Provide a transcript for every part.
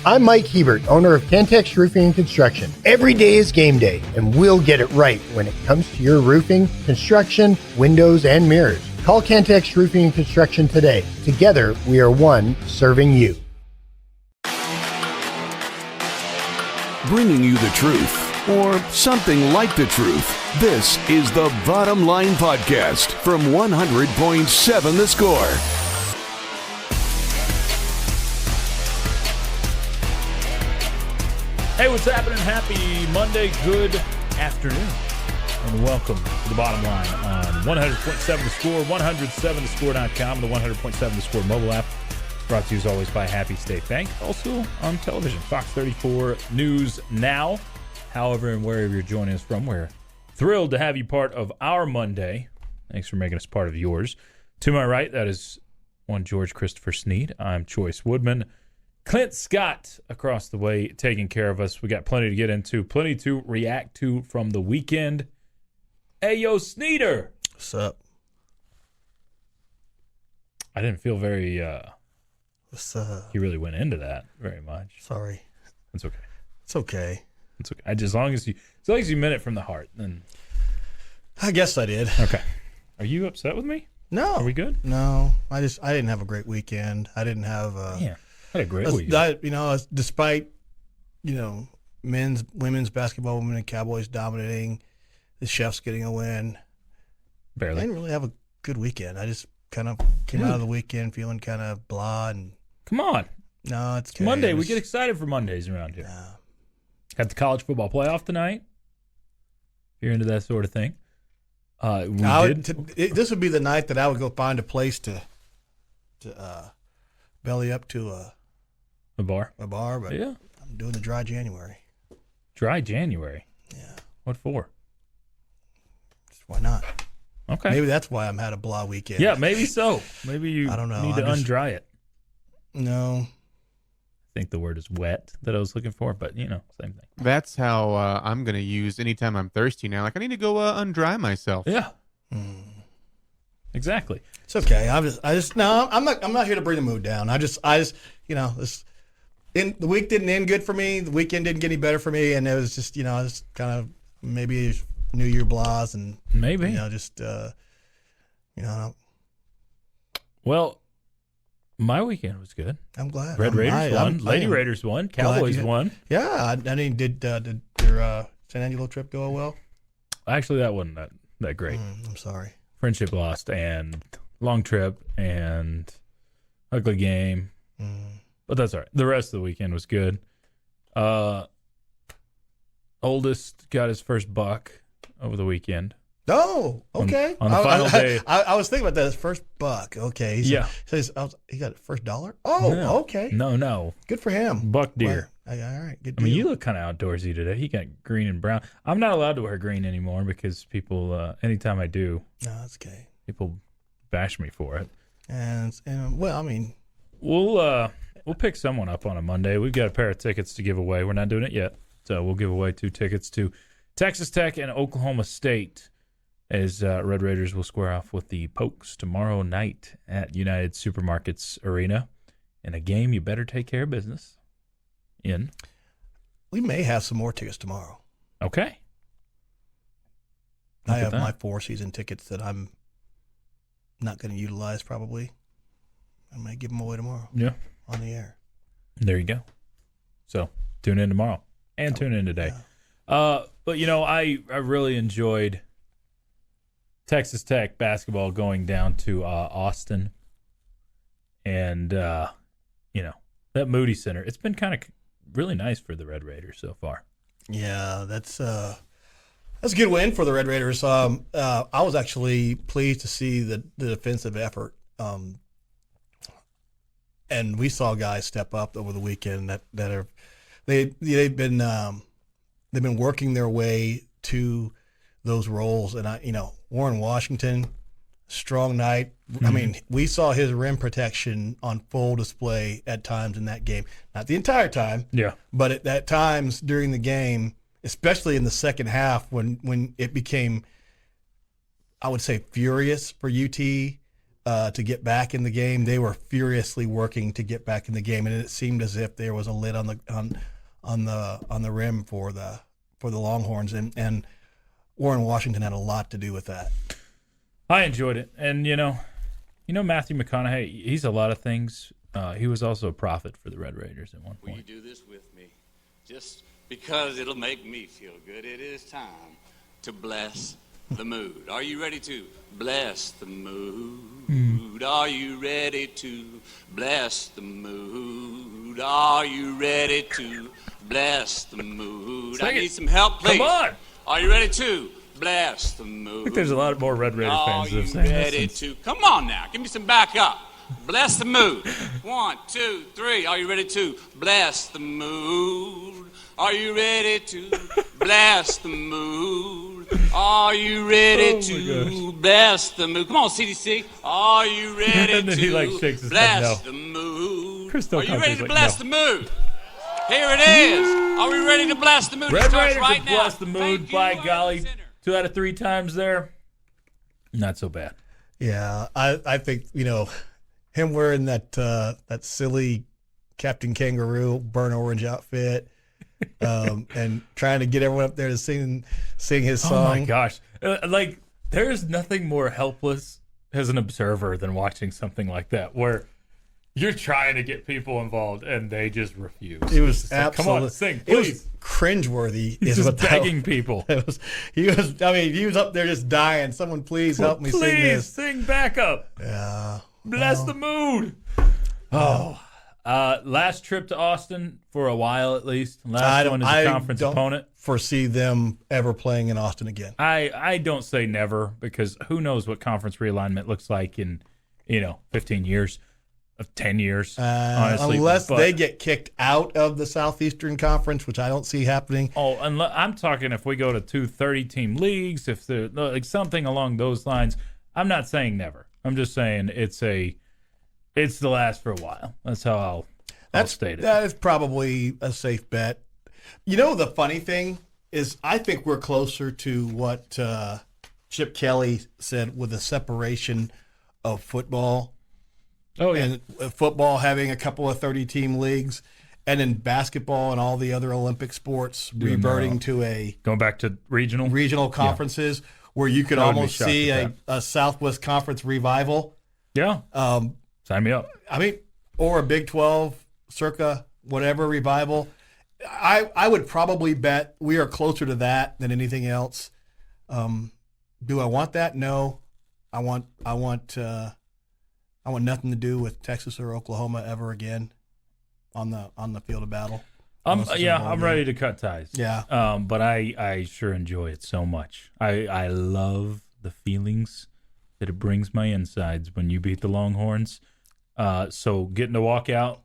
I'm Mike Hebert, owner of Cantex Roofing and Construction. Every day is game day, and we'll get it right when it comes to your roofing, construction, windows, and mirrors. Call Cantex Roofing and Construction today. Together, we are one serving you. Bringing you the truth, or something like the truth. This is the Bottom Line Podcast from 100.7 The Score. Hey, what's happening? Happy Monday. Good afternoon. And welcome to the Bottom Line on 100.7 The Score, 107thescore.com, and the 100.7 The Score mobile app. Brought to you as always by Happy State Bank. Also on television, Fox 34 News Now. However and wherever you're joining us from, we're thrilled to have you part of our Monday. Thanks for making us part of yours. To my right, that is one George Christopher Sneed. I'm Chois Woodman. Clint Scott across the way taking care of us. We got plenty to get into, plenty to react to from the weekend. Hey, yo, Sneeder. What's up? I didn't feel very, What's up? he really went into that very much. Sorry. It's okay. It's okay. It's okay. As long as you meant it from the heart, then. I guess I did. Okay. Are you upset with me? No. Are we good? No. I didn't have a great weekend. I didn't have Yeah. I had a great weekend. Despite, women's basketball, women and Cowboys dominating, the Chefs getting a win. Barely. I didn't really have a good weekend. I just kind of came out of the weekend feeling kind of blah. And Come on. no, it's okay. Monday. We get excited for Mondays around here. Got the college football playoff tonight. If you're into that sort of thing. This would be the night that I would go find a place to belly up to A bar? a bar, but Yeah. I'm doing the dry January. Dry January. Yeah. What for? Why not? Okay. Maybe that's why I'm had a blah weekend. Yeah, maybe so. Maybe you I don't know. need to undry it. No. I think the word is wet that I was looking for, but, same thing. That's how I'm going to use anytime I'm thirsty now. Like, I need to go undry myself. Yeah. Exactly. It's okay. I'm not here to bring the mood down. The week didn't end good for me. The weekend didn't get any better for me, and it was just, it's kind of maybe New Year blahs and Maybe. Well, my weekend was good. I'm glad. Red Raiders won. Lady Raiders won. Cowboys won. Yeah. Did your San Angelo trip go well? Actually, that wasn't that great. I'm sorry. Friendship lost and long trip and ugly game. But that's all right. The rest of the weekend was good. Oldest got his first buck over the weekend. Oh, okay. On the final day. I was thinking about that. His first buck. Okay. Yeah. He got first $1? Oh, No. okay. No. Good for him. Buck deer. Well, all right. Good I mean, deal. you look kind of outdoorsy today. You got green and brown. I'm not allowed to wear green anymore because people, anytime I do, No, that's okay. people bash me for it. And well, I mean, We'll pick someone up on a Monday. We've got a pair of tickets to give away. We're not doing it yet, so we'll give away 2 tickets to Texas Tech and Oklahoma State as Red Raiders will square off with the Pokes tomorrow night at United Supermarkets Arena in a game you better take care of business in. we may have some more tickets tomorrow. Okay. I Look at have that. my 4 season tickets that I'm not going to utilize probably. I may give them away tomorrow Yeah. on the air. There you go. So tune in tomorrow and tune in today. Yeah. But, I really enjoyed Texas Tech basketball going down to Austin. And, that Moody Center, it's been kind of really nice for the Red Raiders so far. Yeah, that's a good win for the Red Raiders. I was actually pleased to see the defensive effort. And we saw guys step up over the weekend they've been working their way to those roles. And Warren Washington, strong night. Mm-hmm. I mean, we saw his rim protection on full display at times in that game. Not the entire time, Yeah. but at times during the game, especially in the second half when it became, I would say, furious for UT. to get back in the game. They were furiously working to get back in the game, and it seemed as if there was a lid on the rim for the Longhorns, and Warren Washington had a lot to do with that. I enjoyed it, and Matthew McConaughey, he's a lot of things. He was also a prophet for the Red Raiders at one point. Will you do this with me? Just because it'll make me feel good. It is time to bless the mood. Are you ready to bless the mood? Are you ready to bless the mood? Are you ready to bless the mood? Sing I it. need some help, please. Come on. Are you ready to bless the mood? I think there's a lot more Red Raider Are fans that you have sang ready this. to? Come on now, give me some backup. Bless the mood. 1, 2, 3. Are you ready to bless the mood? Are you ready to bless the mood? Are you ready to bless the mood? Come on, CDC. Are you ready And then he, to shakes his head bless no. the mood? Crystal Are you ready Country's to like, bless no. the mood? Here it is. Are we ready to bless the mood? It Red starts Raiders right have now. blessed the mood. Thank you, By our golly, center. 2 out of 3 times there. Not so bad. Yeah, I think him wearing that silly Captain Kangaroo burnt orange outfit, and trying to get everyone up there to sing his song. Oh my gosh! There's nothing more helpless as an observer than watching something like that, where you're trying to get people involved and they just refuse. It was It's like, absolutely. come on, sing, It was please. cringeworthy. He's Is just what that begging people. It was. He was up there just dying. Someone please help me Please sing this. sing backup. Yeah. Bless the mood. Oh. Last trip to Austin for a while at least. Last one as a conference opponent. Foresee them ever playing in Austin again. I don't say never, because who knows what conference realignment looks like in 15 years, of 10 years, honestly. Unless But- they get kicked out of the Southeastern Conference, which I don't see happening. Oh, I'm talking if we go to 2 30-team leagues, if they're like something along those lines. I'm not saying never. I'm just saying it's the last for a while. That's how I'll state it. That is probably a safe bet. The funny thing is, I think we're closer to what Chip Kelly said with the separation of football. Oh yeah. And football having a couple of 30-team leagues, and then basketball and all the other Olympic sports reverting to Going back to regional conferences, where you could I wouldn't be almost shocked see at a Southwest Conference revival. Yeah. Sign me up. Or a Big 12 circa whatever revival. I would probably bet we are closer to that than anything else. Do I want that? No. I want nothing to do with Texas or Oklahoma ever again on the field of battle. I'm ready to cut ties. Yeah. But I sure enjoy it so much. I love the feelings that it brings my insides when you beat the Longhorns. So getting to walk out.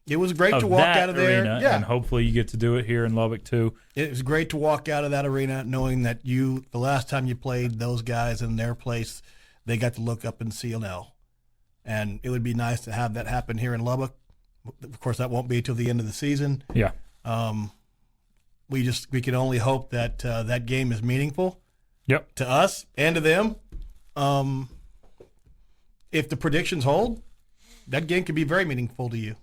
It was great of to walk that out of there. arena, Yeah. and hopefully you get to do it here in Lubbock too. It was great to walk out of that arena knowing that the last time you played those guys in their place, they got to look up and see an L. And it would be nice to have that happen here in Lubbock. Of course, that won't be till the end of the season. Yeah. We can only hope that that game is meaningful. Yep. To us and to them. If the predictions hold, that game could be very meaningful to you.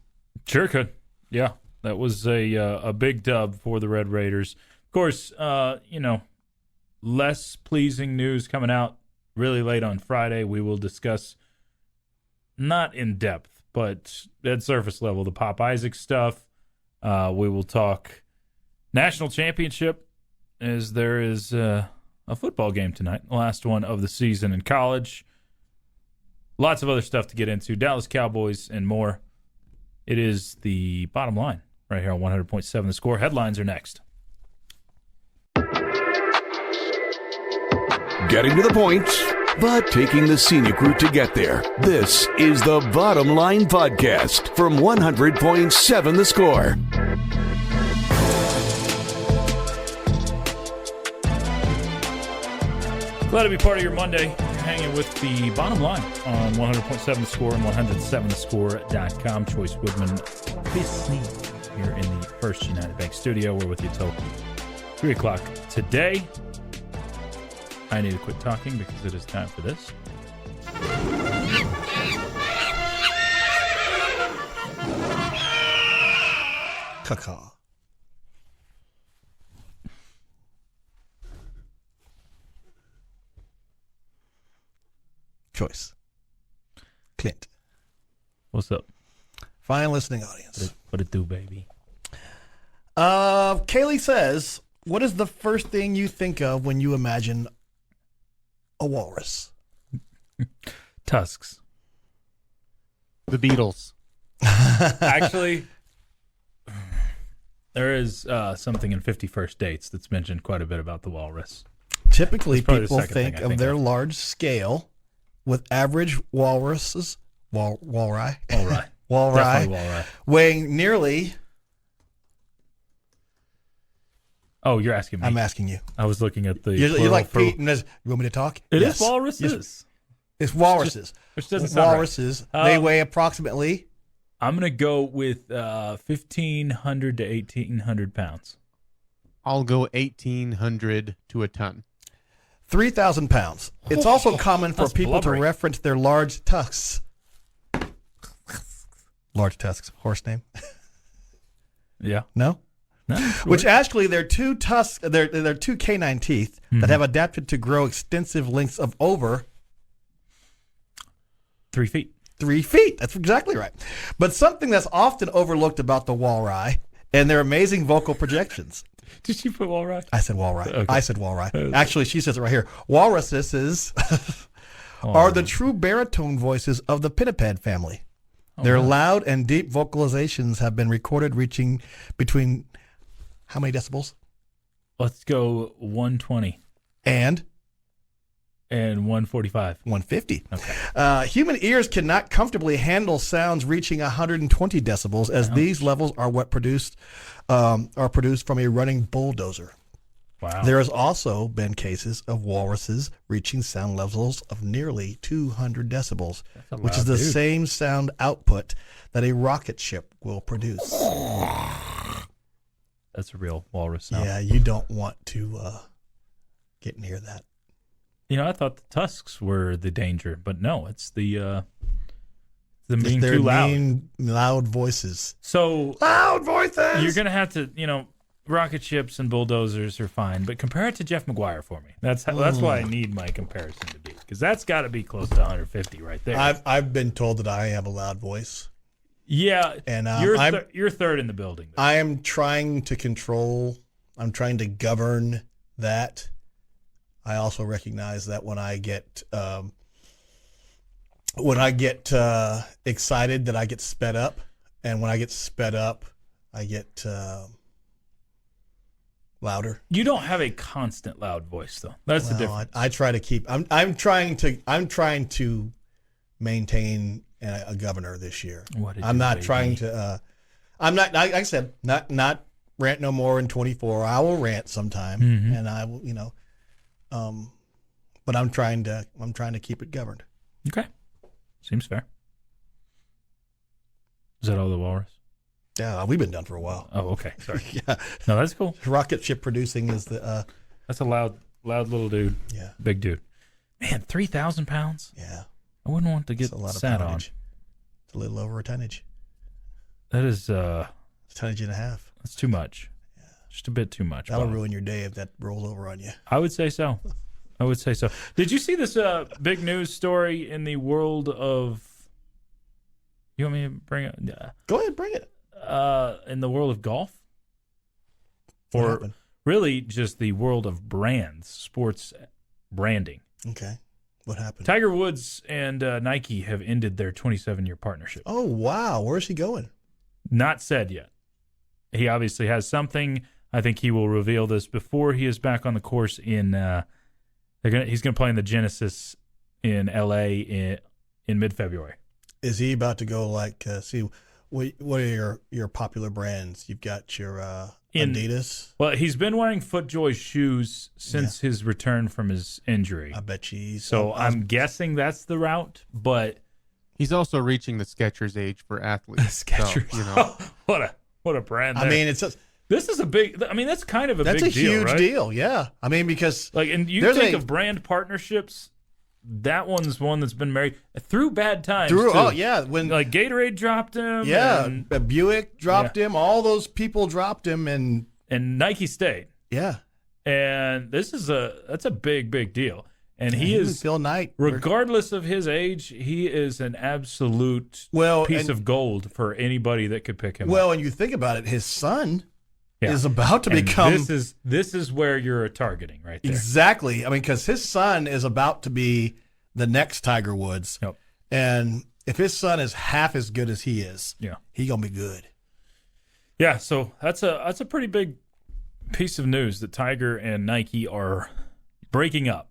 Sure could. Yeah. That was a big dub for the Red Raiders. Of course, less pleasing news coming out really late on Friday. We will discuss, not in depth, but at surface level, the Pop Isaac stuff. We will talk national championship, as there is a football game tonight, the last one of the season in college. Lots of other stuff to get into. Dallas Cowboys and more. It is the bottom line right here on 100.7 The Score. Headlines are next. Getting to the point, but taking the scenic route to get there. This is the Bottom Line Podcast from 100.7 The Score. Glad to be part of your Monday. You're hanging with the bottom line on 100.7 The Score and 107thescore.com. Chois Woodman, Bisney, here in the First United Bank studio. We're with you till 3 o'clock today. I need to quit talking because it is time for this. Caw. Choice. Clint. What's up? Fine listening audience. What it do, baby? Kaylee says, what is the first thing you think of when you imagine a walrus? Tusks. The Beatles. Actually, there is something in 51st Dates that's mentioned quite a bit about the walrus. Typically, That's probably the people second thing think I of think their of. large scale with average walruses, walry, All right. walry, Definitely walrus. weighing nearly. Oh, you're asking me. I'm asking you. I was looking at the. You're like plural for- Pete. And you want me to talk? It Yes. is walruses. Yes. It's walruses. Which doesn't sound right. Walruses. They weigh approximately. I'm gonna go with 1,500 to 1,800 pounds. I'll go 1,800 to a ton. 3,000 pounds. It's also common for That's people blubbery. to reference their large tusks. Large tusks, horse name? Yeah. No? No. Which actually, they're two tusks, they're two canine teeth that have adapted to grow extensive lengths of over 3 feet. 3 feet. That's exactly right. But something that's often overlooked about the walrus and their amazing vocal projections. Did you put walrus? I said walrus. Okay. I said walrus. Actually, she says it right here. Walruses are the true baritone voices of the pinniped family. Their loud and deep vocalizations have been recorded reaching between how many decibels? Let's go 120 And and 145. 150. Okay. Human ears cannot comfortably handle sounds reaching 120 decibels, as these levels are what are produced from a running bulldozer. Wow. There has also been cases of walruses reaching sound levels of nearly 200 decibels, which is the same sound output that a rocket ship will produce. That's a real walrus sound. Yeah, you don't want to get near that. You know, I thought the tusks were the danger, but no, it's the It's being their too loud. mean, loud voices. So Loud voices! you're gonna have to, rocket ships and bulldozers are fine, but compare it to Jeff McGuire for me. That's why I need my comparison to be, because that's got to be close to 150 right there. I've been told that I have a loud voice. Yeah, And you're third in the building. I am trying to control. I'm trying to govern that. I also recognize that when I get excited, that I get sped up, and when I get sped up, I get louder. You don't have a constant loud voice, though. That's the difference. I try to keep. I'm trying to maintain a governor this year. I'm not trying to. I'm not. Like I said, not rant no more in 24. I will rant sometime, and I will. But I'm trying to keep it governed. Okay, seems fair. Is that all the walrus? Yeah, we've been done for a while. Oh, okay. Sorry. Yeah, No, that's cool. rocket ship producing is the. That's a loud little dude. Yeah, Big dude. Man, 3,000 pounds. yeah. I wouldn't want to get It's a lot of sat on. poundage. It's a little over a tonnage. That is It's a tonnage and a half. that's too much. Just a bit too much. That'll Bob. ruin your day if that rolls over on you. I would say so. Did you see this big news story in the world of? You want me to bring it? Go ahead, bring it. In the world of golf, What or happened? really just the world of brands, sports branding. Okay. What happened? Tiger Woods and Nike have ended their 27-year partnership. Oh wow, where's he going? Not said yet. He obviously has something. I think he will reveal this before he is back on the course in. He's going to play in the Genesis in L.A. in mid-February. Is he about to go like see what are your popular brands? You've got your Adidas. Well, he's been wearing FootJoy shoes since his return from his injury. I bet you. So I'm guessing that's the route, but He's also reaching the Skechers age for athletes. Skechers. So, what a brand. I there. mean, it's this is a big. I mean, that's kind of a that's big a deal, huge right? deal. Yeah, I mean because Like, and you There's think a- of brand partnerships, that one's one that's been married through bad times. Oh too. yeah, when Like Gatorade dropped him. yeah, and Buick dropped him. All those people dropped him, and Nike stayed. yeah, And that's a big deal. And he was is, Phil Knight. regardless of his age, he is an absolute piece of gold for anybody that could pick him up. Well, and you think about it, his son Yeah. is about to And become this is where you're targeting right there. exactly. I mean, because his son is about to be the next Tiger Woods, Yep. and if his son is half as good as he is, Yeah. he gonna be good. Yeah, so that's a pretty big piece of news that Tiger and Nike are breaking up.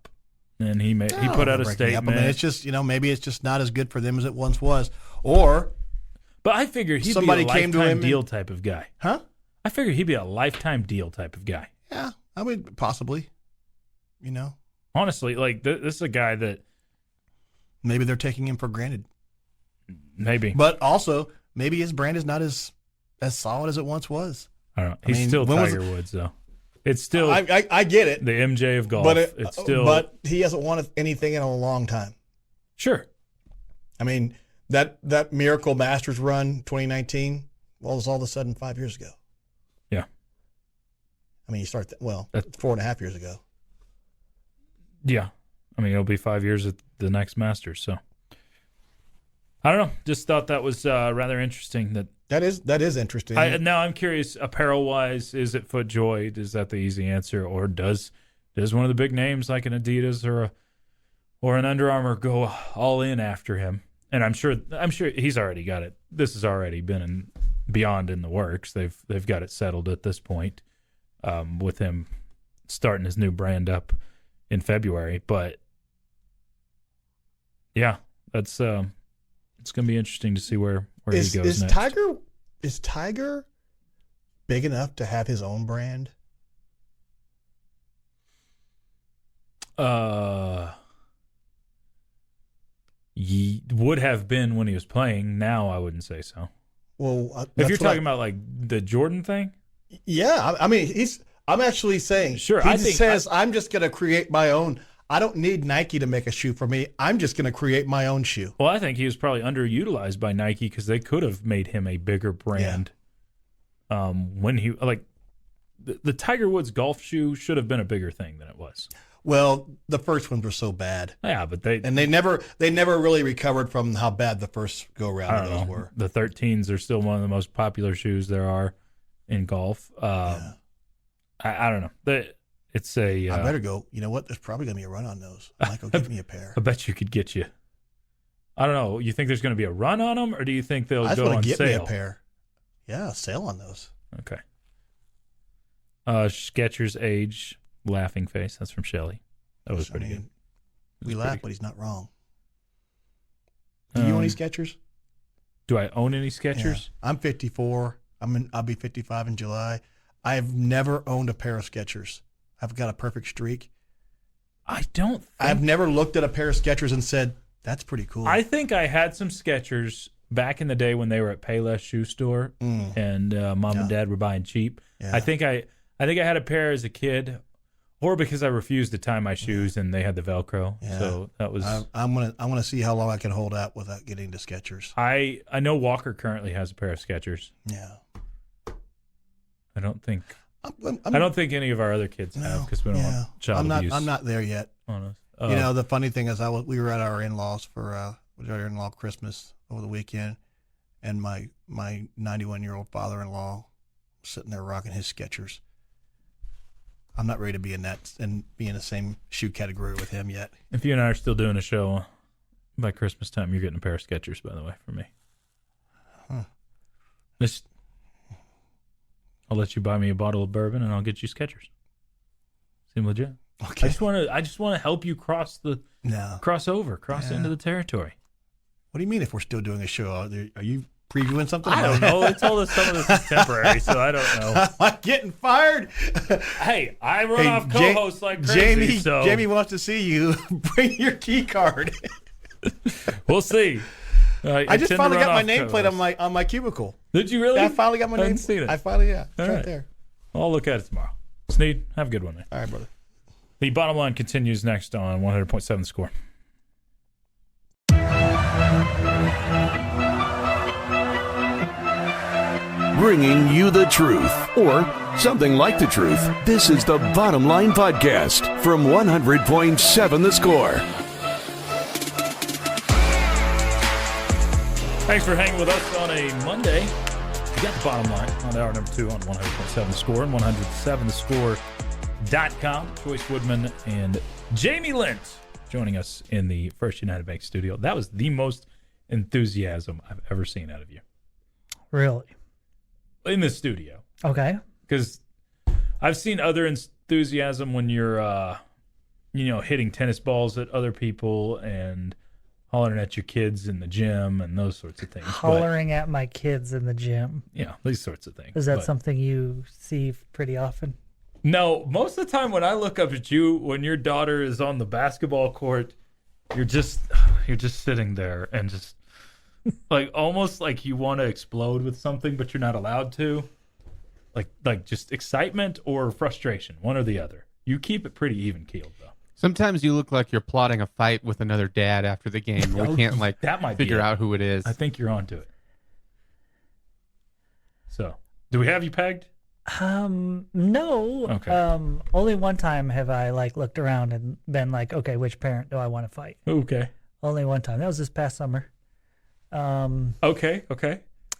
And he put out a statement. I mean, it's just maybe it's just not as good for them as it once was, or but I figured he'd somebody be a came to lifetime him deal type of guy. huh? I figured he'd be a lifetime deal type of guy. Yeah, I mean, possibly. Honestly, like this is a guy that Maybe they're taking him for granted. maybe But also, maybe his brand is not as solid as it once was. I don't know. He's mean, still when was Tiger Woods though. It's still I get it, the MJ of golf. but he hasn't won anything in a long time. Sure. I mean, that Miracle Masters run 2019, well, it was all of a sudden 5 years ago. Yeah. I mean, you start 4.5 years ago. Yeah. I mean, it'll be 5 years at the next Masters. So I don't know. Just thought that was rather interesting. That is interesting. Now I'm curious, apparel wise, is it FootJoy? Is that the easy answer, or does one of the big names like an Adidas or an Under Armour go all in after him? And I'm sure he's already got it. This has already been beyond in the works. They've got it settled at this point, with him starting his new brand up in February. But yeah, that's it's going to be interesting to see where he goes next. Is Tiger big enough to have his own brand? He would have been when he was playing. Now I wouldn't say so. Well, If you're talking about like the Jordan thing, yeah, I mean, I'm actually saying, sure. He says I'm just going to create my own. I don't need Nike to make a shoe for me. I'm just going to create my own shoe. Well, I think he was probably underutilized by Nike because they could have made him a bigger brand. Yeah. When he the Tiger Woods golf shoe should have been a bigger thing than it was. Well, the first ones were so bad. Yeah, but they never really recovered from how bad the first go round of those were. The 13s are still one of the most popular shoes there are in golf. I don't know. It's a. I better go. You know what? There's probably going to be a run on those. I might go get me a pair. I bet you could get you. I don't know. You think there's going to be a run on them, or do you think they'll go on sale? I just want to get me a pair. Yeah, sale on those. Okay. Skechers Age laughing face. That's from Shelley. That was pretty good. We laugh, but he's not wrong. Do you own any Skechers? Do I own any Skechers? Yeah. I'm 54. I'll be 55 in July. I've never owned a pair of Skechers. I've got a perfect streak. I've never looked at a pair of Skechers and said, that's pretty cool. I think I had some Skechers back in the day when they were at Payless Shoe Store and mom and dad were buying cheap. Yeah. I think I had a pair as a kid, or because I refused to tie my shoes and they had the Velcro. Yeah. So that was. I'm gonna see how long I can hold out without getting to Skechers. I know Walker currently has a pair of Skechers. Yeah. I don't think any of our other kids have because we don't want child abuse. I'm not there yet. The funny thing is, we were at our in-laws for our in-law Christmas over the weekend, and my 91-year-old father-in-law was sitting there rocking his Skechers. I'm not ready to be in the same shoe category with him yet. If you and I are still doing a show by Christmas time, you're getting a pair of Skechers, by the way, from me. Huh. I'll let you buy me a bottle of bourbon, and I'll get you Skechers. Seem legit. Okay. I just want to help you cross into the territory. What do you mean? If we're still doing a show, are you previewing something? I don't know. They told us some of this is temporary, so I don't know. I'm getting fired. Hey, I run off co-hosts like crazy. Jamie wants to see you. Bring your key card. We'll see. I just finally got my nameplate on my cubicle. Did you really? I finally got my name. I haven't seen it. It's right there. I'll look at it tomorrow. Sneed, have a good one, man. All right, brother. The bottom line continues next on 100.7 The Score. bringing you the truth, or something like the truth. This is the Bottom Line Podcast from 100.7 The Score. Thanks for hanging with us on a Monday. You got the Bottom Line on hour number 2 on 100.7 The Score and 107thescore.com. Chois Woodman and Jamie Lent joining us in the First United Bank studio. That was the most enthusiasm I've ever seen out of you. Really? In the studio. Okay. Because I've seen other enthusiasm when you're, hitting tennis balls at other people and hollering at your kids in the gym and those sorts of things. Hollering at my kids in the gym. Yeah, these sorts of things. Is that something you see pretty often? No, most of the time when I look up at you, when your daughter is on the basketball court, you're just sitting there and just like almost like you want to explode with something, but you're not allowed to. Like just excitement or frustration, one or the other. You keep it pretty even keeled though. Sometimes you look like you're plotting a fight with another dad after the game. We can't that might figure out who it is. I think you're onto it. So, do we have you pegged? No. Okay. Only one time have I looked around and been like, okay, which parent do I want to fight? Okay. Only one time. That was this past summer. Okay.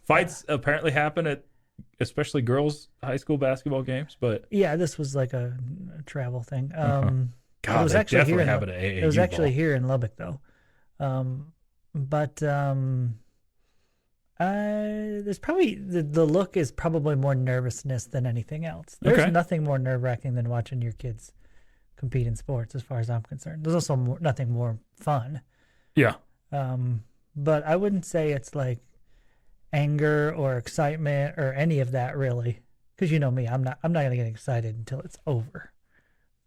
Fights apparently happen at especially girls' high school basketball games, but yeah, this was like a travel thing. God, it was they actually definitely here. happen at AAU It was actually ball. here in Lubbock, though. There's probably the look is probably more nervousness than anything else. There's nothing more nerve-wracking than watching your kids compete in sports, as far as I'm concerned. There's also nothing more fun. Yeah. But I wouldn't say it's like anger or excitement or any of that really, because you know me, I'm not gonna get excited until it's over.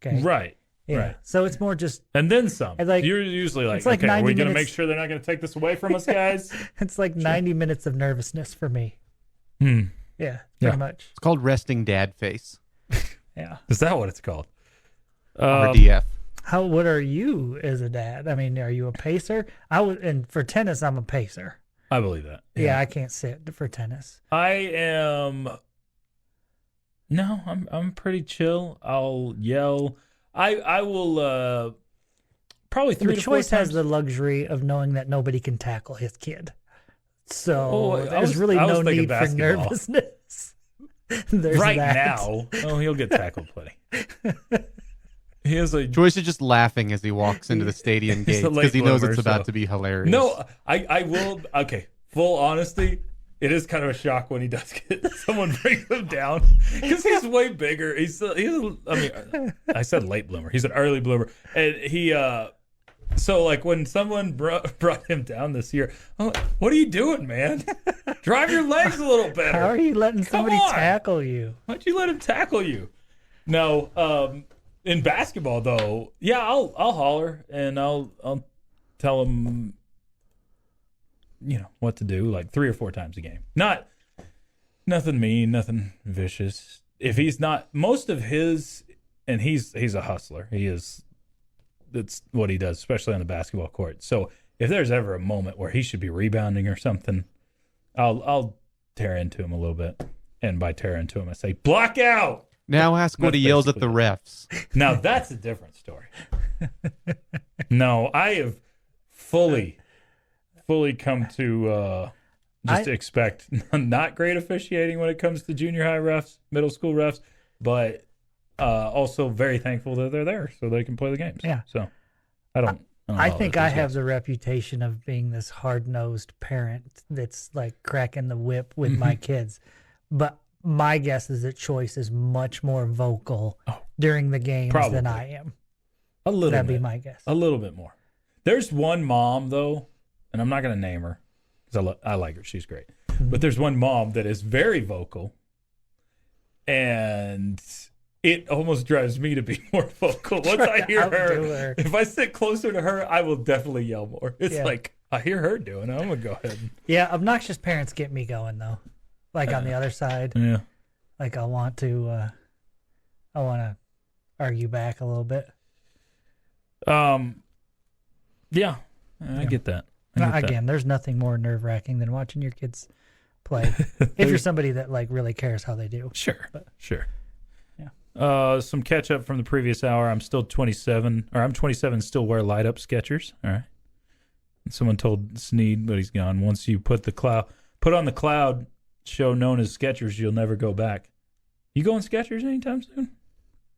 Okay. Right. Yeah. Right. So it's more just. And then some. Like, you're usually like, it's like okay, are we 90 going to make minutes- sure they're not going to take this away from us, guys? It's like 90 minutes of nervousness for me. Hmm. Yeah, pretty much. It's called resting dad face, Yeah. Is that what it's called? or DF. What are you as a dad? I mean, are you a pacer? And for tennis, I'm a pacer. I believe that. Yeah, I can't sit for tennis. I am. No, I'm pretty chill. I'll yell. I will probably 3 The to 4 Choice has times. the luxury of knowing that nobody can tackle his kid. So I there's was really thinking no need for basketball. nervousness. There's right that. now. Oh, he'll get tackled plenty. He has a Joyce is just laughing as he walks into the stadium He's gates a late because he knows bloomer, it's about so- to be hilarious. no. I will. Okay, full honesty. It is kind of a shock when he does get someone brings him down because he's way bigger. I mean, I said late bloomer. He's an early bloomer, and he. So like when someone brought him down this year, I'm like, what are you doing, man? Drive your legs a little better. How are you letting somebody on. tackle you? Why'd you let him tackle you? No. In basketball though, yeah, I'll holler and I'll tell him. What to do, like 3 or 4 times a game. Nothing mean, nothing vicious. If he's not, most of his, and he's a hustler. That's what he does, especially on the basketball court. So if there's ever a moment where he should be rebounding or something, I'll tear into him a little bit. And by tear into him, I say, block out. Now ask what That's he yells at the basically refs. Now that's a different story. No, I have fully come to just expect not great officiating when it comes to junior high refs, middle school refs, but also very thankful that they're there so they can play the games. Yeah. So I don't I know think about I those have guys. the reputation of being this hard-nosed parent that's like cracking the whip with my kids. But my guess is that Choice is much more vocal during the games Probably. than I am. A little That'd bit. be my guess. A little bit more. There's one mom though, and I'm not going to name her because I like her. She's great. But there's one mom that is very vocal, and it almost drives me to be more vocal. Once I hear Outdo her, her. if I sit closer to her, I will definitely yell more. It's Yeah. like I hear her doing it. I'm gonna go ahead. Yeah, obnoxious parents get me going though. Like on the other side, Yeah. like I want to argue back a little bit. Yeah, I get that. I get that. Again, there's nothing more nerve-wracking than watching your kids play. If you're somebody that like really cares how they do. Sure. But, sure. Yeah. Some catch up from the previous hour. I'm 27, still wear light up Skechers. All right. And someone told Sneed, but he's gone. Once you put on the cloud show known as Skechers, you'll never go back. You going Skechers anytime soon?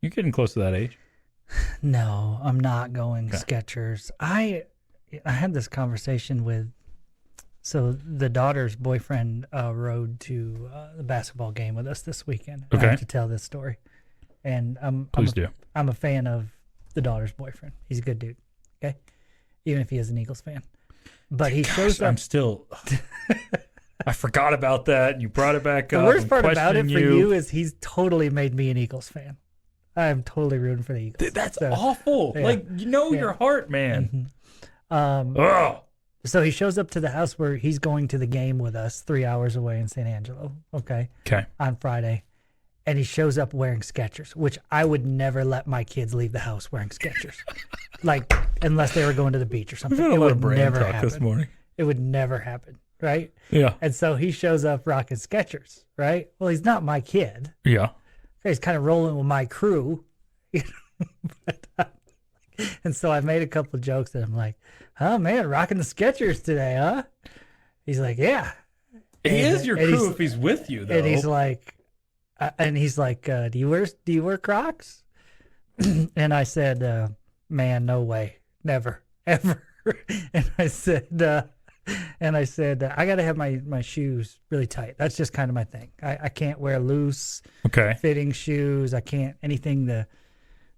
You're getting close to that age. No, I'm not going Skechers. I had this conversation with, so the daughter's boyfriend rode to the basketball game with us this weekend. Okay. I have to tell this story. And I'm a fan of the daughter's boyfriend. He's a good dude. Okay. Even if he is an Eagles fan. But he shows up. I'm still. I forgot about that. You brought it back the up. The worst part about it for you you is he's totally made me an Eagles fan. I'm totally rooting for the Eagles. That's awful. Yeah. Like, your heart, man. Mm-hmm. So he shows up to the house where he's going to the game with us 3 hours away in San Angelo. Okay. On Friday. And he shows up wearing Skechers, which I would never let my kids leave the house wearing Skechers. Like, unless they were going to the beach or something. It would never happen. This morning. It would never happen. Right? Yeah. And so he shows up rocking Skechers, right? Well, he's not my kid. Yeah. He's kind of rolling with my crew. And so I made a couple of jokes and I'm like, oh man, rocking the Skechers today, huh? He's like, yeah. He is your crew if he's with you, though. And he's like, do you wear Crocs? And I said, man, no way, never, ever. And I said, I got to have my shoes really tight. That's just kind of my thing. I can't wear loose fitting shoes. I can't, anything that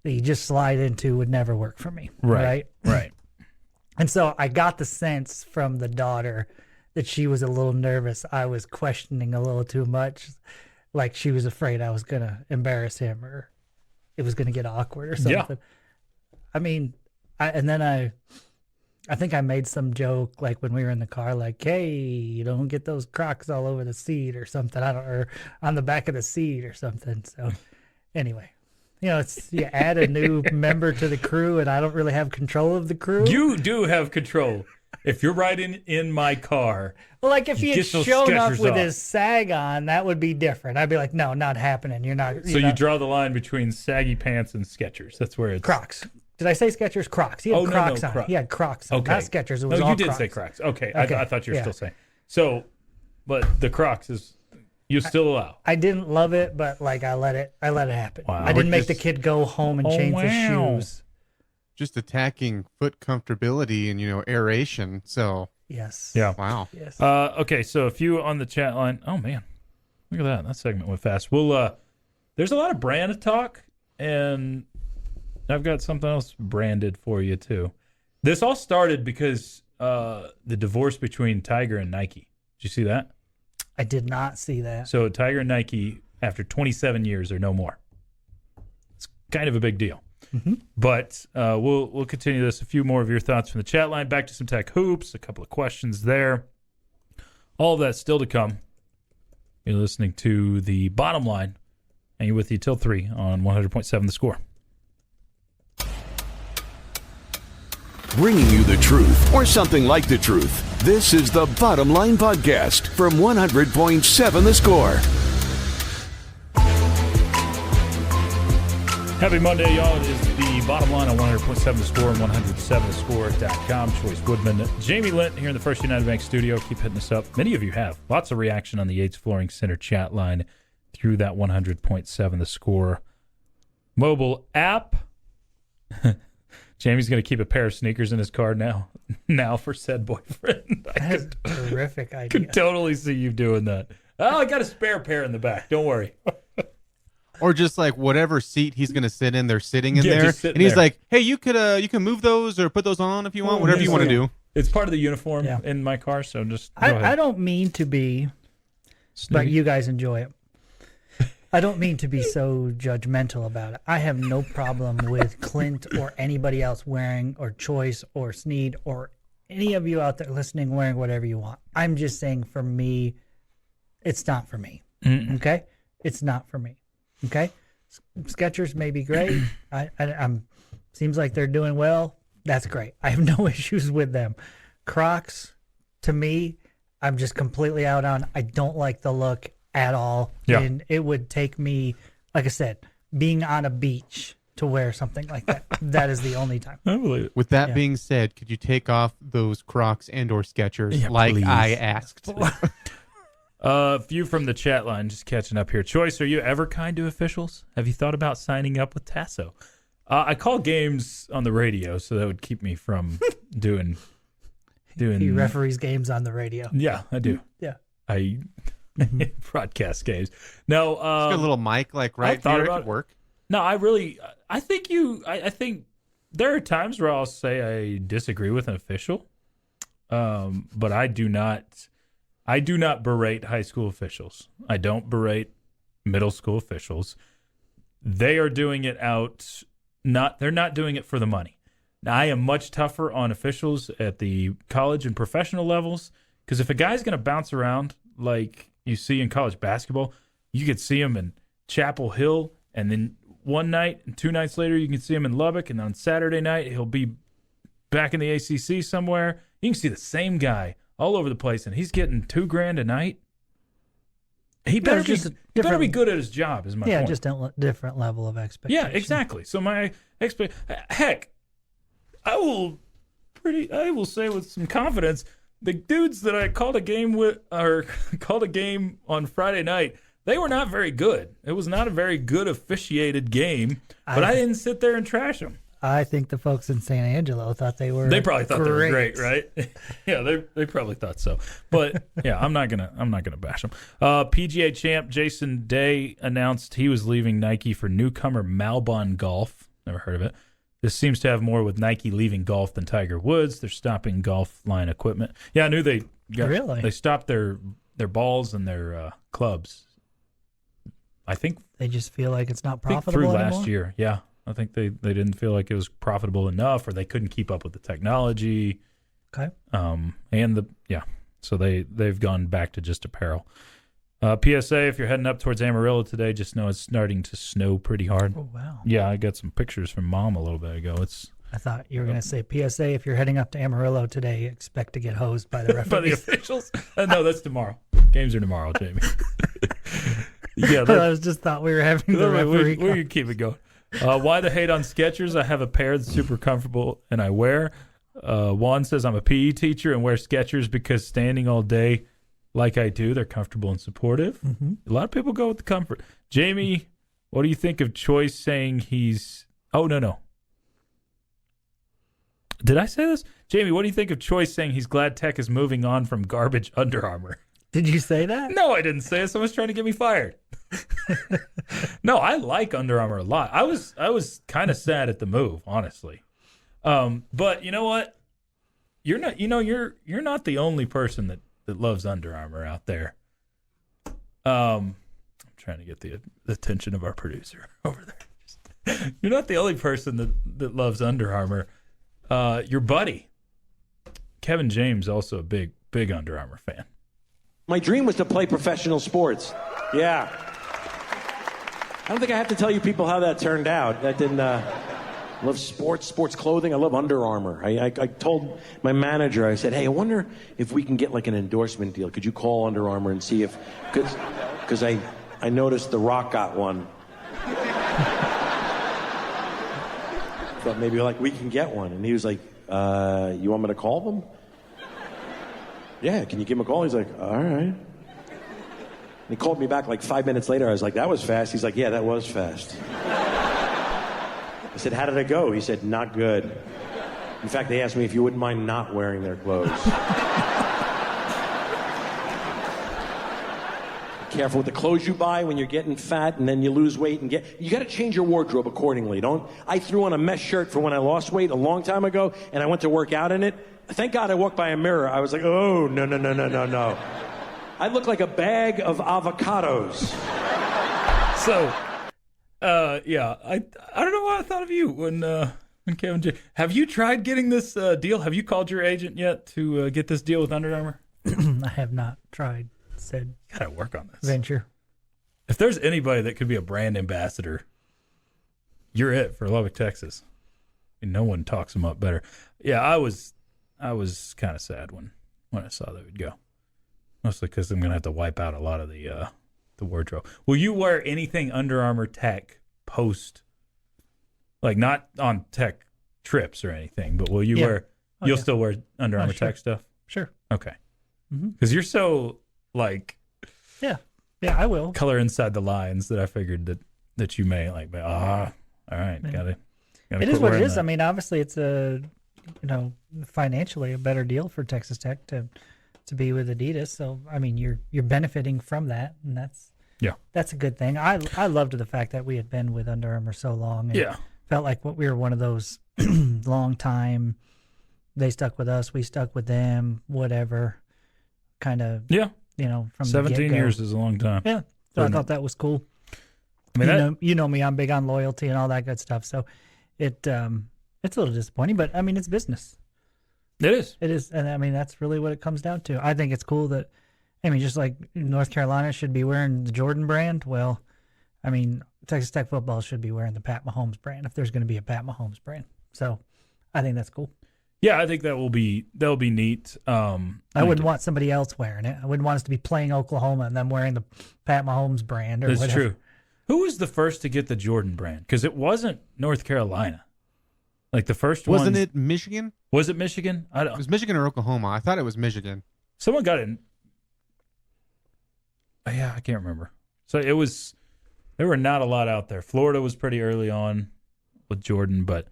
you just slide into would never work for me. Right. And so I got the sense from the daughter that she was a little nervous. I was questioning a little too much. Like she was afraid I was going to embarrass him or it was going to get awkward or something. Yeah. I mean, I think I made some joke like when we were in the car, like, hey, you don't get those Crocs all over the seat or something. Or on the back of the seat or something. So anyway, you add a new member to the crew and I don't really have control of the crew. You do have control. If you're riding in my car. Well, like if he had shown up with his sag on, that would be different. I'd be like, no, not happening. You're not. You draw the line between saggy pants and Skechers. That's where it's. Crocs. Did I say Skechers? Crocs. He had Crocs on. He had Crocs on. Not Skechers. It was all you did Crocs. say Crocs. Okay. I thought you were still saying. So, but the Crocs is, you still allow. I didn't love it, but like I let it happen. Wow. I didn't make the kid go home and change his shoes. Just attacking foot comfortability and aeration. So yes, yeah, wow. Yes. Okay, so a few on the chat line. Oh man, look at that! That segment went fast. Well, there's a lot of brand talk, and I've got something else branded for you too. This all started because the divorce between Tiger and Nike. Did you see that? I did not see that. So Tiger and Nike, after 27 years, are no more. It's kind of a big deal. Mm-hmm. But we'll continue this. A few more of your thoughts from the chat line. Back to some tech hoops. A couple of questions there. All of that still to come. You're listening to The Bottom Line. And you're with you till 3 on 100.7 The Score. Bringing you the truth, or something like the truth. This is The Bottom Line Podcast from 100.7 The Score. Happy Monday, y'all. It is The Bottom Line on 100.7 The Score and 107thescore.com. Chois Woodman, Jamie Lint here in the First United Bank studio. Keep hitting us up. Many of you have. Lots of reaction on the Yates Flooring Center chat line through that 100.7 The Score mobile app. Jamie's going to keep a pair of sneakers in his car now for said boyfriend. That's a terrific idea. Could totally see you doing that. Oh, I got a spare pair in the back. Don't worry. Or just like whatever seat he's going to sit in, they're sitting in there. And he's there. like, hey, you can move those or put those on if you want, whatever you want to do. It's part of the uniform in my car, so just go ahead. I don't mean to be, but you guys enjoy it. I don't mean to be so judgmental about it. I have no problem with Clint or anybody else wearing, or Choice or Sneed or any of you out there listening wearing whatever you want. I'm just saying for me, it's not for me. Okay? It's not for me. Okay? Skechers may be great. I'm seems like they're doing well. That's great. I have no issues with them. Crocs, to me, I'm just completely out on. I don't like the look at all. Yeah. And it would take me, like I said, being on a beach to wear something like that. That is the only time. I believe it. With that being said, could you take off those Crocs and/or Skechers please. I asked? A few from the chat line, just catching up here. Choice, are you ever kind to officials? Have you thought about signing up with Tasso? I call games on the radio, so that would keep me from doing. He referees games on the radio. Yeah, I do. Yeah. I broadcast games. No, Just got a little mic, like right thought here, it about could work. No, I think there are times where I'll say I disagree with an official, but I do not berate high school officials. I don't berate middle school officials. They are doing it they're not doing it for the money. Now, I am much tougher on officials at the college and professional levels, because if a guy's going to bounce around like you see in college basketball, you could see him in Chapel Hill, and then one night and 2 nights later you can see him in Lubbock, and on Saturday night he'll be back in the ACC somewhere. You can see the same guy all over the place, and he's getting $2,000 a night. He better be good at his job, is my point. Yeah, just a different level of expectation. Yeah, exactly. So heck, I will say with some confidence, the dudes that I called a game with, or called a game on Friday night, they were not very good. It was not a very good officiated game, but I didn't sit there and trash them. I think the folks in San Angelo thought they were. They probably thought they were great, right? Yeah, they probably thought so. But yeah, I'm not gonna bash them. PGA champ Jason Day announced he was leaving Nike for newcomer Malbon Golf. Never heard of it. This seems to have more with Nike leaving golf than Tiger Woods. They're stopping golf line equipment. Yeah, I knew they stopped their balls and their clubs. I think they just feel like it's not profitable through anymore? last year. Yeah, I think they didn't feel like it was profitable enough, or they couldn't keep up with the technology. Okay. So they've gone back to just apparel. PSA: if you're heading up towards Amarillo today, just know it's starting to snow pretty hard. Oh wow. Yeah, I got some pictures from Mom a little bit ago. I thought you were going to say PSA: if you're heading up to Amarillo today, expect to get hosed by the referees. By the officials? No, that's tomorrow. Games are tomorrow, Jamie. Yeah, I just thought we were having the referee. We can keep it going. Why the hate on Skechers? I have a pair that's super comfortable and I wear. Juan says I'm a PE teacher and wear Skechers because standing all day like I do, they're comfortable and supportive. Mm-hmm. A lot of people go with the comfort. Jamie, what do you think of Chois saying he's... Oh, no. Did I say this? Jamie, what do you think of Chois saying he's glad Tech is moving on from garbage Under Armour? Did you say that? No, I didn't say it. Someone's trying to get me fired. No, I like Under Armour a lot. I was kind of sad at the move, honestly. But you know what? You're not the only person that loves Under Armour out there. I'm trying to get the attention of our producer over there. You're not the only person that loves Under Armour. Your buddy, Kevin James, also a big Under Armour fan. My dream was to play professional sports. Yeah. I don't think I have to tell you people how that turned out. That didn't... I love sports clothing. I love Under Armour. I told my manager, I said, hey, I wonder if we can get like an endorsement deal. Could you call Under Armour and see if... Because I noticed The Rock got one. Thought maybe like we can get one. And he was like, you want me to call them? Yeah, can you give him a call? He's like, all right. And he called me back like 5 minutes later. I was like, that was fast. He's like, yeah, that was fast. I said, how did it go? He said, not good. In fact, they asked me if you wouldn't mind not wearing their clothes. Careful with the clothes you buy when you're getting fat and then you lose weight and you got to change your wardrobe accordingly. I threw on a mesh shirt for when I lost weight a long time ago and I went to work out in it. Thank God I walked by a mirror. I was like, oh, no. I look like a bag of avocados. So, yeah, I don't know why I thought of you when Kevin J. Have you tried getting this deal? Have you called your agent yet to get this deal with Under Armour? I have not tried said you gotta work on this venture. If there's anybody that could be a brand ambassador, you're it for Lubbock, Texas. I mean, no one talks them up better. Yeah, I was kind of sad when I saw they would go. mostly because I'm going to have to wipe out a lot of the wardrobe. Will you wear anything Under Armour Tech post, like not on Tech trips or anything, but will you wear? You'll still wear Under Armour Tech stuff? Sure. Okay. Because you're so like. Yeah, I will. Color inside the lines that I figured that you may like. All right, gotta it is what it is. That. I mean, obviously, it's financially a better deal for Texas Tech to be with Adidas. So, I mean, you're benefiting from that, and that's a good thing. I loved the fact that we had been with Under Armour so long. And felt like we were one of those long time. They stuck with us, we stuck with them, whatever. Kind of. Yeah. From 17 years is a long time. Yeah. So I thought that was cool. I mean, you know me, I'm big on loyalty and all that good stuff. So it's a little disappointing, but I mean, it's business. It is. It is. And I mean, that's really what it comes down to. I think it's cool that, I mean, just like North Carolina should be wearing the Jordan brand. Well, I mean, Texas Tech football should be wearing the Pat Mahomes brand if there's going to be a Pat Mahomes brand. So I think that's cool. Yeah, I think that'll be neat. I wouldn't want somebody else wearing it. I wouldn't want us to be playing Oklahoma and them wearing the Pat Mahomes brand or whatever. That's true. Who was the first to get the Jordan brand? Because it wasn't North Carolina. Like the first one. Wasn't it Michigan? Was it Michigan? It was Michigan or Oklahoma. I thought it was Michigan. Someone got it. Yeah, I can't remember. So there were not a lot out there. Florida was pretty early on with Jordan, but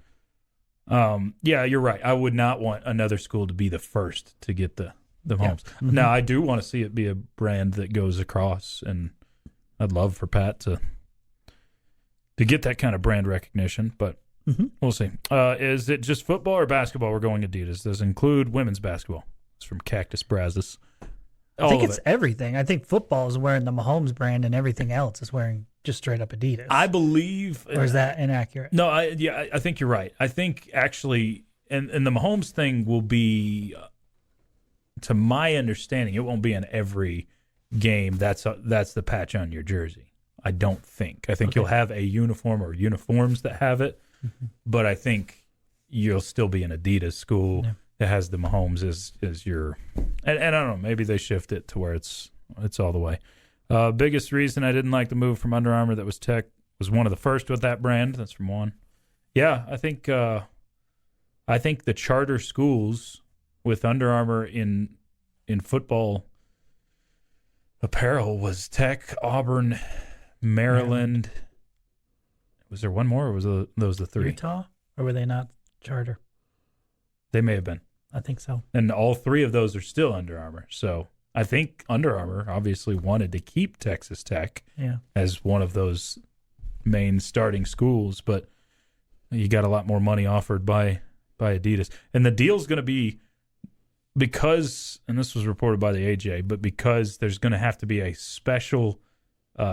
yeah, you're right. I would not want another school to be the first to get the Mahomes. Mm-hmm. Now, I do want to see it be a brand that goes across, and I'd love for Pat to get that kind of brand recognition, but we'll see. Is it just football or basketball we're going Adidas? Does it include women's basketball? It's from Cactus Brazos. I think it's everything. I think football is wearing the Mahomes brand, and everything else is wearing just straight up Adidas. I believe. Or is that inaccurate? No, I think you're right. I think actually, and the Mahomes thing will be, to my understanding, it won't be in every game. That's the patch on your jersey. I don't think. I think you'll have a uniform or uniforms that have it, but I think you'll still be an Adidas school that has the Mahomes as your. And I don't know. Maybe they shift it to where it's all the way. Biggest reason I didn't like the move from Under Armour that was Tech was one of the first with that brand. That's from Juan. Yeah, I think the charter schools with Under Armour in football apparel was Tech, Auburn, Maryland. Was there one more, or was those the three? Utah, or were they not charter? They may have been. I think so. And all three of those are still Under Armour. So I think Under Armour obviously wanted to keep Texas Tech as one of those main starting schools, but you got a lot more money offered by Adidas. And the deal's going to be, because, and this was reported by the AJ, but because there's going to have to be a special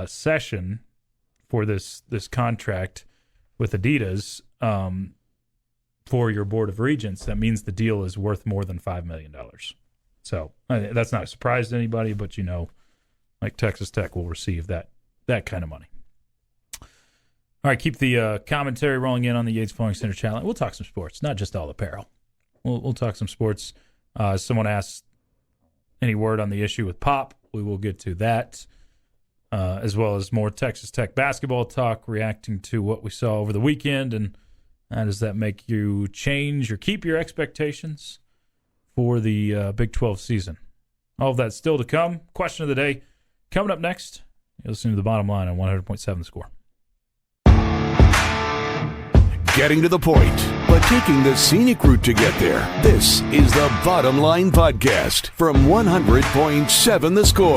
session for this contract with Adidas for your Board of Regents, that means the deal is worth more than $5 million. So that's not a surprise to anybody, but like Texas Tech will receive that kind of money. All right, keep the commentary rolling in on the Yates Flooring Center challenge. We'll talk some sports, not just all apparel. We'll talk some sports. Someone asked any word on the issue with Pop. We will get to that, as well as more Texas Tech basketball talk, reacting to what we saw over the weekend, and how does that make you change or keep your expectations for the Big 12 season? All of that still to come. Question of the day coming up next. You're listening to The Bottom Line on 100.7 The Score. Getting to the point, but taking the scenic route to get there. This is The Bottom Line Podcast from 100.7 The Score.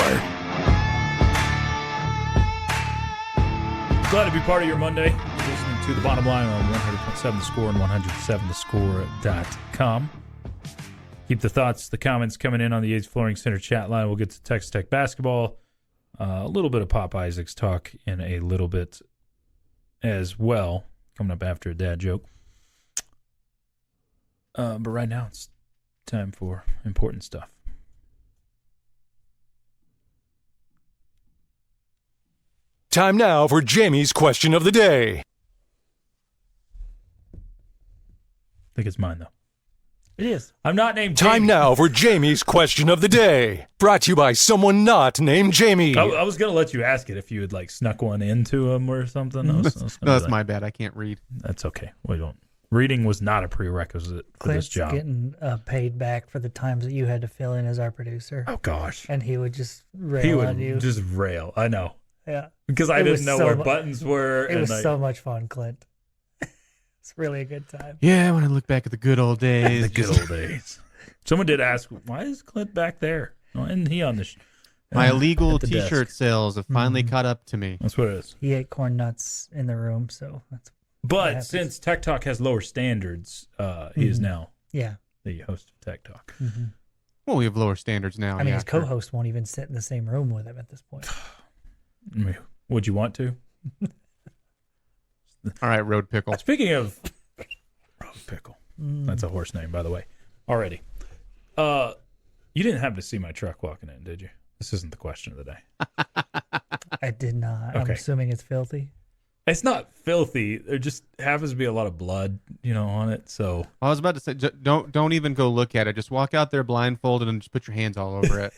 Glad to be part of your Monday. You're listening to The Bottom Line on 100.7 The Score and 107thescore.com. Keep the thoughts, the comments coming in on the Yates Flooring Center chat line. We'll get to Texas Tech basketball. A little bit of Pop Isaacs talk in a little bit as well, coming up after a dad joke. But right now it's time for important stuff. Time now for Jamie's question of the day. I think it's mine, though. It is. I'm not named Time Jamie. now for Jamie's question of the day. Brought to you by someone not named Jamie. I was going to let you ask it if you had like snuck one into him or something. I was No, gonna that's be like, my bad. I can't read. That's okay. We don't. Reading was not a prerequisite for Clint's this job. getting paid back for the times that you had to fill in as our producer. Oh gosh. And he would just rail He on you. would just rail. I know. Yeah. Because I It was didn't know so where mu- buttons were. It was and so much fun, Clint. It's really a good time. Yeah, when I look back at the good old days. the good old days. Someone did ask, why is Clint back there? Why isn't he on the My illegal at the desk? T-shirt sales have finally caught up to me. That's what it is. He ate corn nuts in the room, so that's But happens. since Tech Talk has lower standards, he is now yeah. the host of Tech Talk. Well, we have lower standards now. I mean, yeah, his sure. co-host won't even sit in the same room with him at this point. I mean, would you want to? All right, Road Pickle. Speaking of Road Pickle, that's a horse name, by the way. Already. You didn't happen to see my truck walking in, did you? This isn't the question of the day. I did not. I'm Okay. assuming it's filthy. It's not filthy. There just happens to be a lot of blood, on it. So I was about to say, don't even go look at it. Just walk out there blindfolded and just put your hands all over it.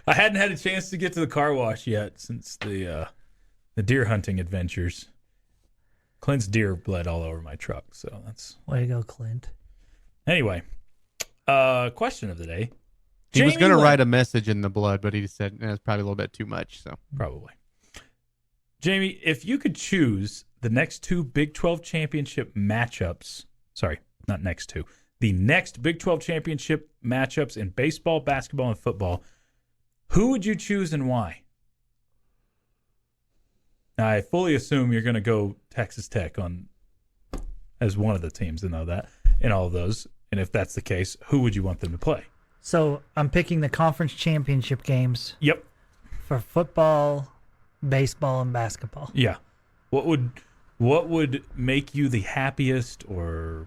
I hadn't had a chance to get to the car wash yet since the deer hunting adventures. Clint's deer bled all over my truck, so that's Way to go, Clint. anyway. Question of the day. He was Jamie going to Lynn- write a message in the blood, but he said it's probably a little bit too much. So Probably. Jamie, if you could choose the next two Big 12 championship matchups, sorry, not next two, the next Big 12 championship matchups in baseball, basketball, and football, who would you choose and why? Now, I fully assume you're going to go Texas Tech as one of the teams in all of those. And if that's the case, who would you want them to play? So I'm picking the conference championship games Yep. for football, baseball, and basketball. Yeah. What would make you the happiest or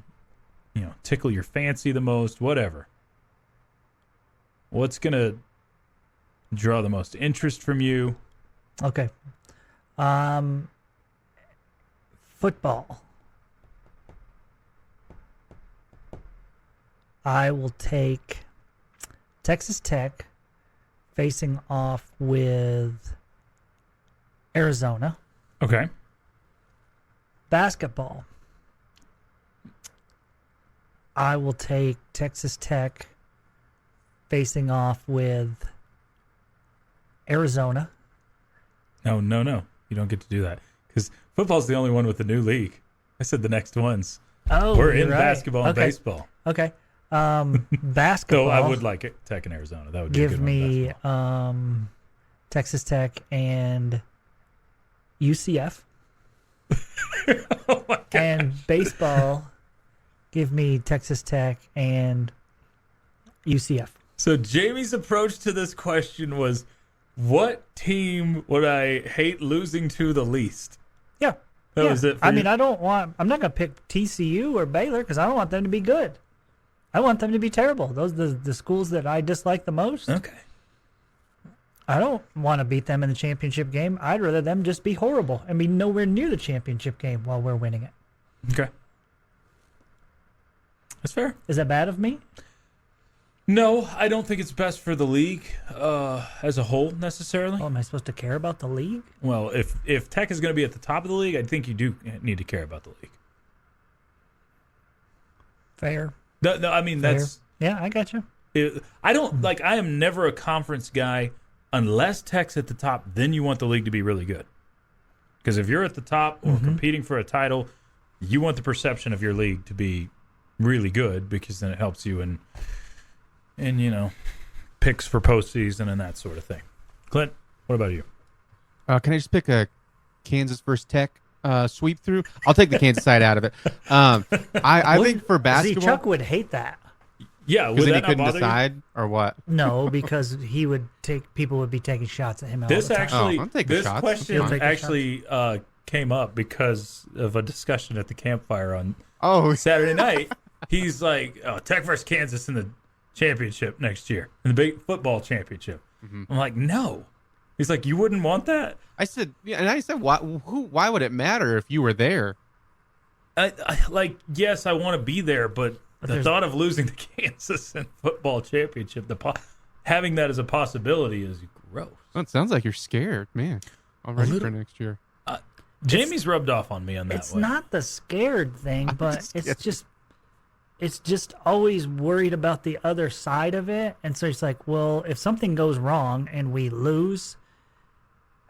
tickle your fancy the most, whatever? What's going to draw the most interest from you? Okay. Football. I will take Texas Tech facing off with Arizona. Okay. Basketball. I will take Texas Tech facing off with Arizona. No. You don't get to do that because football's the only one with the new league. I said the next ones. Oh, We're you're in right. basketball and Okay. baseball. Okay. Basketball. So I would like it, Tech and Arizona. That would be a give good one, me basketball. Texas Tech and UCF. Oh my God. And baseball, give me Texas Tech and UCF. So Jamie's approach to this question was, what team would I hate losing to the least? Yeah. That yeah. was it for I you? mean, I'm not going to pick TCU or Baylor because I don't want them to be good. I want them to be terrible. Those are the schools that I dislike the most. Okay. I don't want to beat them in the championship game. I'd rather them just be horrible and be nowhere near the championship game while we're winning it. Okay. That's fair. Is that bad of me? No, I don't think it's best for the league as a whole necessarily. Oh, am I supposed to care about the league? Well, if Tech is going to be at the top of the league, I think you do need to care about the league. Fair. No, I mean Fair. that's. Yeah, I got you. I don't like. I am never a conference guy unless Tech's at the top. Then you want the league to be really good. Because if you're at the top or competing for a title, you want the perception of your league to be really good because then it helps you in picks for postseason and that sort of thing. Clint, what about you? can I just pick a Kansas versus Tech sweep through? I'll take the Kansas side out of it. I think for See, basketball, Chuck would hate that. Yeah, would because then he that not couldn't bother you? decide or what. No, because people would be taking shots at him all This the time. actually, I'm taking this shots. question You'll take the actually came up because of a discussion at the campfire on Oh, Saturday night. He's like, Tech versus Kansas in the championship next year, in the big football championship. I'm like, no. He's like, you wouldn't want that? I said, why would it matter if you were there? I yes, I want to be there, but the thought of losing the Kansas and football championship, having that as a possibility is gross. Well, it sounds like you're scared, man, already for next year. Jamie's rubbed off on me on that. It's not the scared thing, but it's just always worried about the other side of it. And so it's like, well, if something goes wrong and we lose,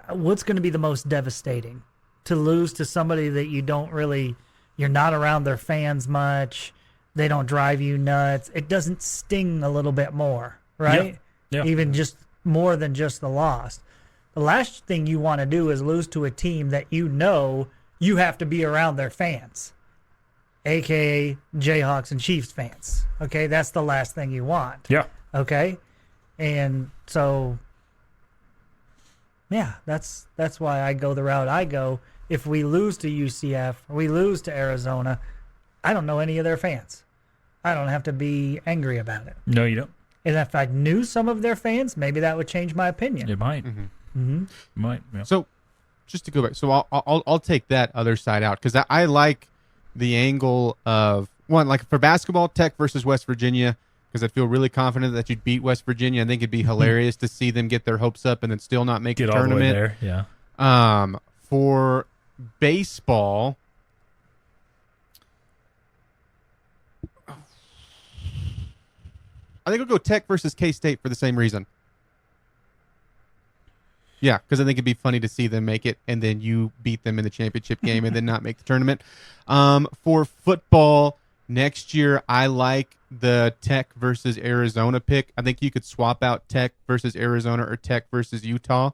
what's going to be the most devastating? To lose to somebody that you're not around their fans much. They don't drive you nuts. It doesn't sting a little bit more, right? Yeah. Even just more than just the loss. The last thing you want to do is lose to a team that you have to be around their fans, a.k.a. Jayhawks and Chiefs fans. Okay, that's the last thing you want. Yeah. Okay, and so, yeah, that's why I go the route I go. If we lose to UCF, or we lose to Arizona, I don't know any of their fans. I don't have to be angry about it. No, you don't. And if I knew some of their fans, maybe that would change my opinion. It might. It might. Yeah. So, just to go back, so I'll take that other side out because I like the angle of one, like for basketball, Tech versus West Virginia, because I feel really confident that you'd beat West Virginia. I think it'd be hilarious to see them get their hopes up and then still not make the tournament. All the way there. Yeah. For baseball, I think I'll go Tech versus K-State for the same reason. Yeah, because I think it'd be funny to see them make it and then you beat them in the championship game and then not make the tournament. For football next year, I like the Tech versus Arizona pick. I think you could swap out Tech versus Arizona or Tech versus Utah.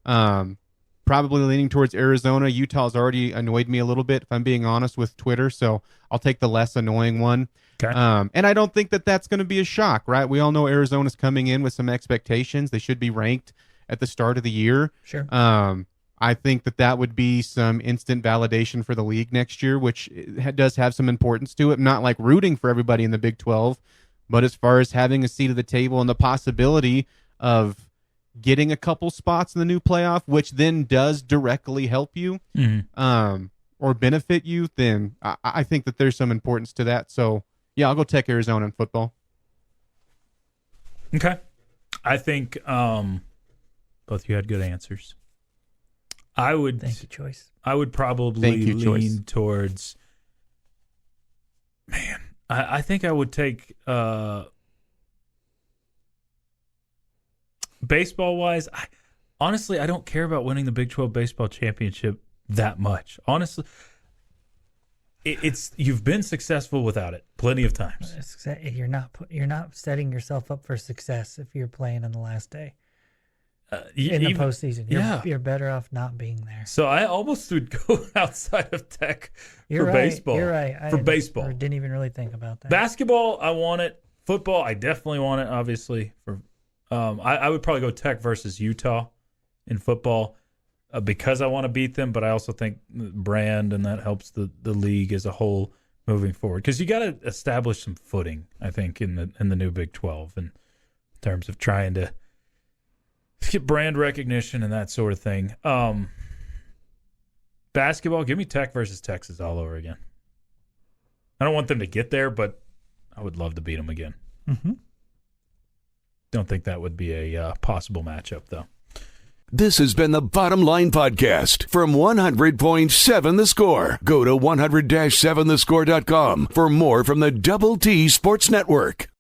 Probably leaning towards Arizona. Utah's already annoyed me a little bit, if I'm being honest, with Twitter, so I'll take the less annoying one. Okay. And I don't think that that's going to be a shock, right? We all know Arizona's coming in with some expectations. They should be ranked at the start of the year. Sure. I think that would be some instant validation for the league next year, which does have some importance to it. I'm not like rooting for everybody in the Big 12, but as far as having a seat at the table and the possibility of getting a couple spots in the new playoff, which then does directly help you or benefit you, then I think that there's some importance to that. So, yeah, I'll go Tech Arizona in football. Okay. I think both you had good answers. Thank you, Choice. I would probably lean towards, man, I think I would take baseball-wise, honestly, I don't care about winning the Big 12 baseball championship that much. Honestly, you've been successful without it plenty of times. You're not setting yourself up for success if you're playing on the last day in the postseason. You're better off not being there. So I almost would go outside of Tech for baseball. You're right. For baseball, I didn't even really think about that. Basketball, I want it. Football, I definitely want it. Obviously, for I would probably go Tech versus Utah in football because I want to beat them, but I also think brand and that helps the league as a whole moving forward because you got to establish some footing, I think, in the new Big 12 in terms of trying to get brand recognition and that sort of thing. Basketball, give me Tech versus Texas all over again. I don't want them to get there, but I would love to beat them again. Mm-hmm. Don't think that would be a possible matchup, though. This has been the Bottom Line Podcast from 100.7 The Score. Go to 100-7thescore.com for more from the Double T Sports Network.